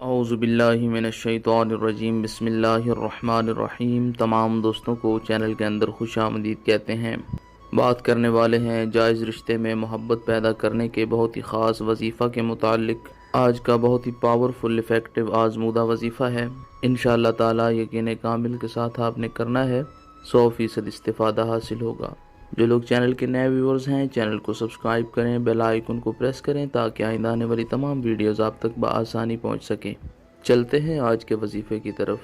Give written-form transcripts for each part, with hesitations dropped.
اعوذ باللہ من الشیطان الرجیم، بسم اللہ الرحمن الرحیم۔ تمام دوستوں کو چینل کے اندر خوش آمدید کہتے ہیں۔ بات کرنے والے ہیں جائز رشتے میں محبت پیدا کرنے کے بہت ہی خاص وظیفہ کے متعلق۔ آج کا بہت ہی پاورفل، افیکٹو، آزمودہ وظیفہ ہے۔ انشاءاللہ تعالی یقین کامل کے ساتھ آپ نے کرنا ہے، 100% استفادہ حاصل ہوگا۔ جو لوگ چینل کے نئے ویورز ہیں، چینل کو سبسکرائب کریں، بیل آئیکن کو پریس کریں تاکہ آئندہ آنے والی تمام ویڈیوز آپ تک بآسانی پہنچ سکیں۔ چلتے ہیں آج کے وظیفے کی طرف۔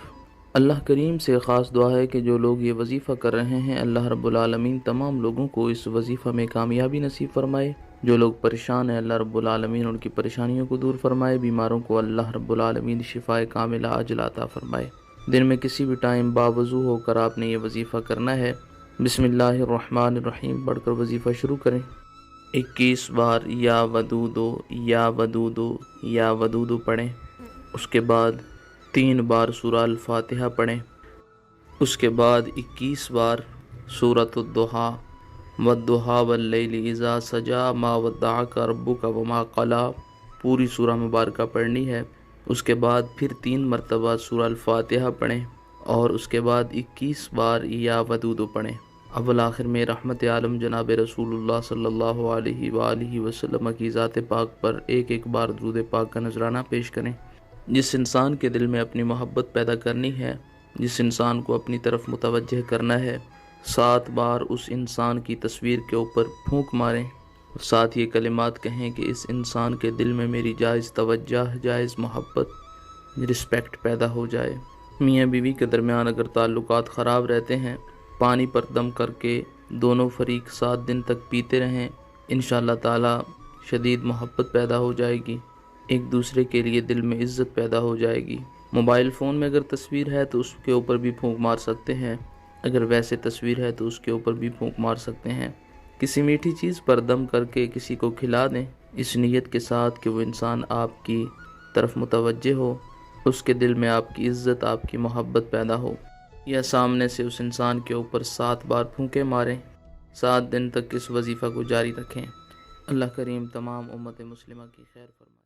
اللہ کریم سے خاص دعا ہے کہ جو لوگ یہ وظیفہ کر رہے ہیں، اللہ رب العالمین تمام لوگوں کو اس وظیفہ میں کامیابی نصیب فرمائے۔ جو لوگ پریشان ہیں، اللہ رب العالمین ان کی پریشانیوں کو دور فرمائے۔ بیماروں کو اللہ رب العالمین شفائے کاملہ عاجلہ عطا فرمائے۔ دن میں کسی بھی ٹائم باوضو ہو کر آپ نے یہ وظیفہ کرنا ہے۔ بسم اللہ الرحمن الرحیم پڑھ کر وظیفہ شروع کریں۔ 21 بار یا ودودو یا ودودو یا ودودو پڑھیں۔ اس کے بعد 3 بار سورہ الفاتحہ پڑھیں۔ اس کے بعد 21 بار سورۃ الضحیٰ والضحیٰ واللیل اذا سجی ما ودعک ربک وما قلی پوری سورہ مبارکہ پڑھنی ہے۔ اس کے بعد پھر 3 مرتبہ سورہ الفاتحہ پڑھیں اور اس کے بعد 21 بار یا ودودو پڑھیں۔ اول آخر میں رحمت عالم جناب رسول اللہ صلی اللہ علیہ وآلہ وسلم کی ذات پاک پر ایک بار درود پاک کا نذرانہ پیش کریں۔ جس انسان کے دل میں اپنی محبت پیدا کرنی ہے، جس انسان کو اپنی طرف متوجہ کرنا ہے، 7 بار اس انسان کی تصویر کے اوپر پھونک ماریں، ساتھ یہ کلمات کہیں کہ اس انسان کے دل میں میری جائز توجہ، جائز محبت، رسپیکٹ پیدا ہو جائے۔ میاں بیوی کے درمیان اگر تعلقات خراب رہتے ہیں، پانی پر دم کر کے دونوں فریق 7 دن تک پیتے رہیں، انشاءاللہ تعالی شدید محبت پیدا ہو جائے گی، ایک دوسرے کے لیے دل میں عزت پیدا ہو جائے گی۔ موبائل فون میں اگر تصویر ہے تو اس کے اوپر بھی پھونک مار سکتے ہیں، اگر ویسے تصویر ہے تو اس کے اوپر بھی پھونک مار سکتے ہیں۔ کسی میٹھی چیز پر دم کر کے کسی کو کھلا دیں، اس نیت کے ساتھ کہ وہ انسان آپ کی طرف متوجہ ہو، اس کے دل میں آپ کی عزت، آپ کی محبت پیدا ہو، یا سامنے سے اس انسان کے اوپر 7 بار پھونکے ماریں۔ 7 دن تک اس وظیفہ کو جاری رکھیں۔ اللہ کریم تمام امت مسلمہ کی خیر فرمائے۔